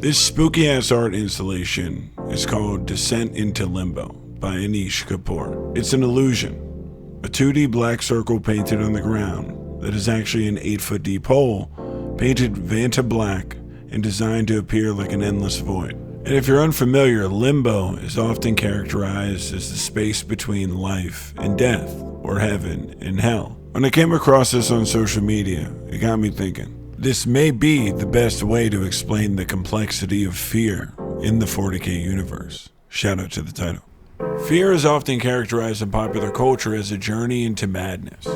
This spooky-ass art installation is called Descent into Limbo by Anish Kapoor. It's an illusion, a 2D black circle painted on the ground that is actually an 8-foot deep hole, painted Vanta black and designed to appear like an endless void. And if you're unfamiliar, limbo is often characterized as the space between life and death, or heaven and hell. When I came across this on social media, it got me thinking. This may be the best way to explain the complexity of fear in the 40K universe. Shout out to the title. Fear is often characterized in popular culture as a journey into madness.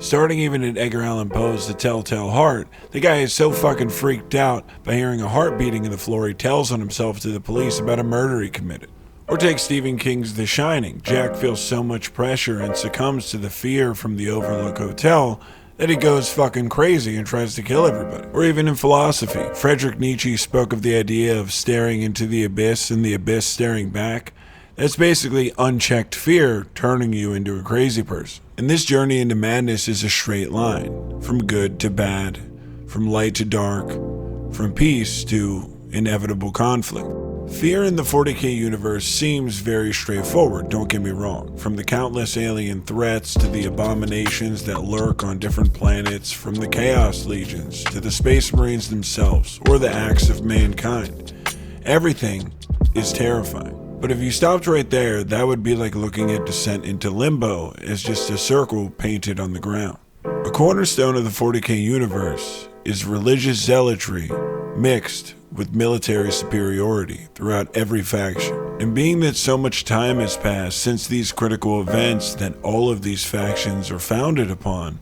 Starting even in Edgar Allan Poe's The Telltale Heart, the guy is so fucking freaked out by hearing a heart beating in the floor he tells on himself to the police about a murder he committed. Or take Stephen King's The Shining. Jack feels so much pressure and succumbs to the fear from the Overlook Hotel that he goes fucking crazy and tries to kill everybody. Or even in philosophy, Friedrich Nietzsche spoke of the idea of staring into the abyss and the abyss staring back. That's basically unchecked fear turning you into a crazy person. And this journey into madness is a straight line, from good to bad, from light to dark, from peace to inevitable conflict. Fear in the 40K universe seems very straightforward, don't get me wrong. From the countless alien threats to the abominations that lurk on different planets, from the Chaos Legions to the Space Marines themselves, or the acts of mankind. Everything is terrifying. But if you stopped right there, that would be like looking at Descent into Limbo as just a circle painted on the ground. A cornerstone of the 40K universe is religious zealotry mixed with military superiority throughout every faction. And being that so much time has passed since these critical events that all of these factions are founded upon,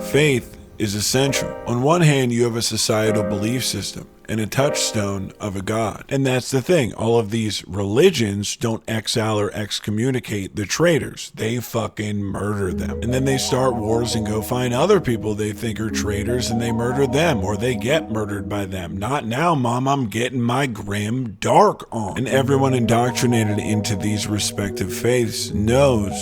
faith is essential. On one hand, you have a societal belief system and a touchstone of a god. And that's the thing, all of these religions don't exile or excommunicate the traitors. They fucking murder them. And then they start wars and go find other people they think are traitors and they murder them, or they get murdered by them. Not now, mom, I'm getting my grim dark on. And everyone indoctrinated into these respective faiths knows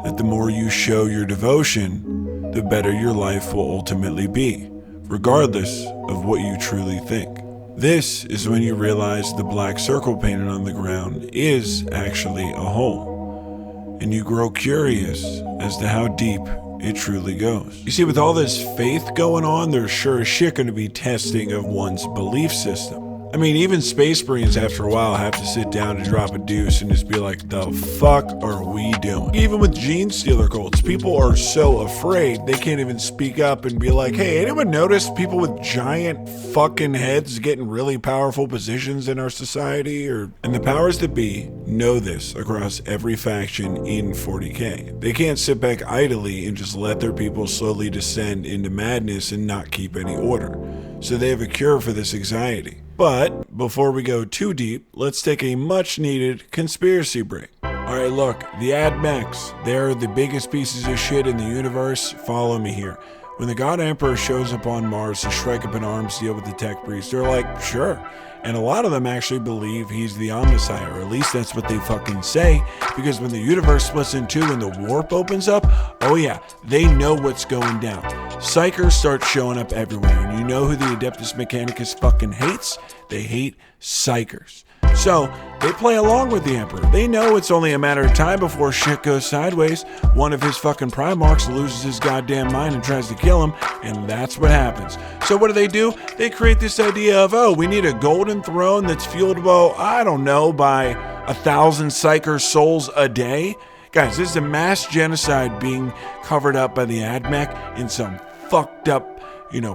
that the more you show your devotion, the better your life will ultimately be, regardless of what you truly think. This is when you realize the black circle painted on the ground is actually a hole, and you grow curious as to how deep it truly goes. You see, with all this faith going on, there's sure as shit going to be testing of one's belief system. I mean, even Space Marines after a while have to sit down to drop a deuce and just be like, the fuck are we doing? Even with gene stealer cults, people are so afraid they can't even speak up and be like, hey, anyone notice people with giant fucking heads getting really powerful positions in our society? And the powers that be know this across every faction in 40K. They can't sit back idly and just let their people slowly descend into madness and not keep any order. So they have a cure for this anxiety. But before we go too deep, let's take a much needed conspiracy break. Alright, look, the AdMechs, they're the biggest pieces of shit in the universe. Follow me here. When the God Emperor shows up on Mars to strike up an arms deal with the tech priests, they're like, sure. And a lot of them actually believe he's the Omnissiah, or at least that's what they fucking say, because when the universe splits in two and the warp opens up, oh yeah, they know what's going down. Psychers start showing up everywhere, and you know who the Adeptus Mechanicus fucking hates? They hate Psychers. So, they play along with the Emperor. They know it's only a matter of time before shit goes sideways. One of his fucking Primarchs loses his goddamn mind and tries to kill him, and that's what happens. So what do? They create this idea of, oh, we need a golden throne that's fueled, well, I don't know, by 1,000 Psyker souls a day? Guys, this is a mass genocide being covered up by the AdMech in some fucked up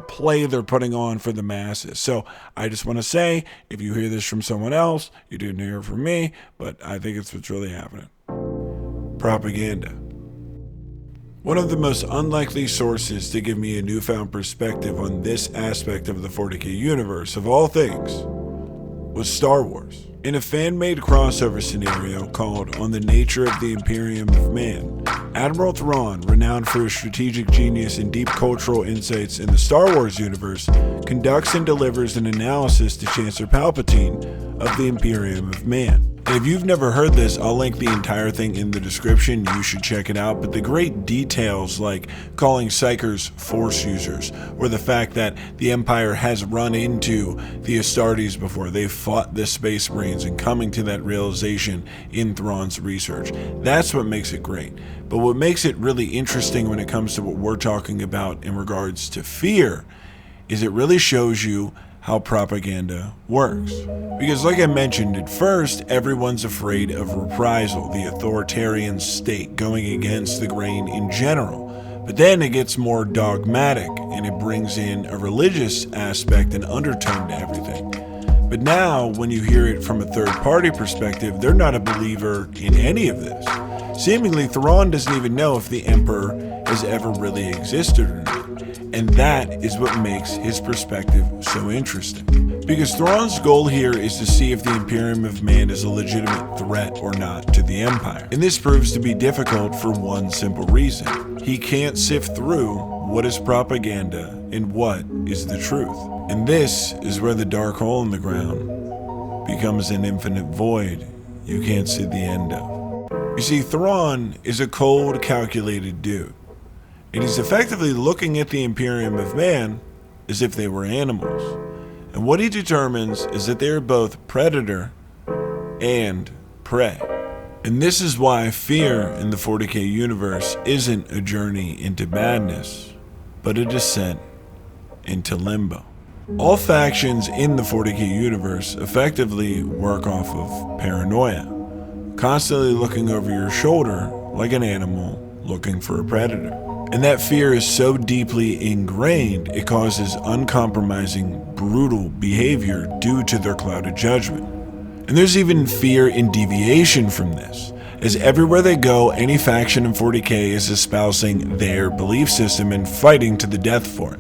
play they're putting on for the masses. So I just want to say, if you hear this from someone else, you didn't hear it from me, but I think it's what's really happening. Propaganda. One of the most unlikely sources to give me a newfound perspective on this aspect of the 40K universe, of all things, was Star Wars. In a fan-made crossover scenario called On the Nature of the Imperium of Man, Admiral Thrawn, renowned for his strategic genius and deep cultural insights in the Star Wars universe, conducts and delivers an analysis to Chancellor Palpatine of the Imperium of Man. And if you've never heard this, I'll link the entire thing in the description. You should check it out. But the great details like calling Psychers Force users, or the fact that the Empire has run into the Astartes before, they've fought the Space Marines, and coming to that realization in Thrawn's research. That's what makes it great. But what makes it really interesting when it comes to what we're talking about in regards to fear is it really shows you how propaganda works. Because like I mentioned at first, everyone's afraid of reprisal, the authoritarian state going against the grain in general. But then it gets more dogmatic and it brings in a religious aspect and undertone to everything. But now when you hear it from a third party perspective, they're not a believer in any of this. Seemingly Thrawn doesn't even know if the Emperor has ever really existed or not. And that is what makes his perspective so interesting. Because Thrawn's goal here is to see if the Imperium of Man is a legitimate threat or not to the Empire. And this proves to be difficult for one simple reason. He can't sift through what is propaganda and what is the truth. And this is where the dark hole in the ground becomes an infinite void you can't see the end of. You see, Thrawn is a cold, calculated dude. And he's effectively looking at the Imperium of Man as if they were animals. And what he determines is that they are both predator and prey. And this is why fear in the 40k universe isn't a journey into madness, but a descent into limbo. All factions in the 40k universe effectively work off of paranoia, constantly looking over your shoulder like an animal looking for a predator. And that fear is so deeply ingrained, it causes uncompromising, brutal behavior due to their clouded judgment. And there's even fear in deviation from this, as everywhere they go, any faction in 40k is espousing their belief system and fighting to the death for it.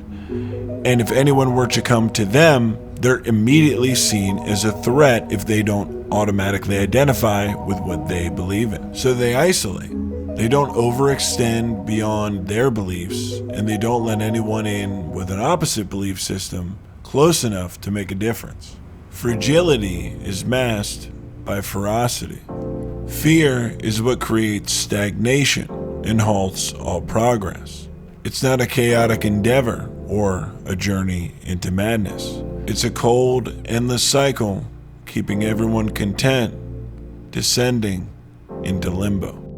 And if anyone were to come to them, they're immediately seen as a threat if they don't automatically identify with what they believe in. So they isolate. They don't overextend beyond their beliefs, and they don't let anyone in with an opposite belief system close enough to make a difference. Fragility is masked by ferocity. Fear is what creates stagnation and halts all progress. It's not a chaotic endeavor or a journey into madness. It's a cold, endless cycle, keeping everyone content, descending into limbo.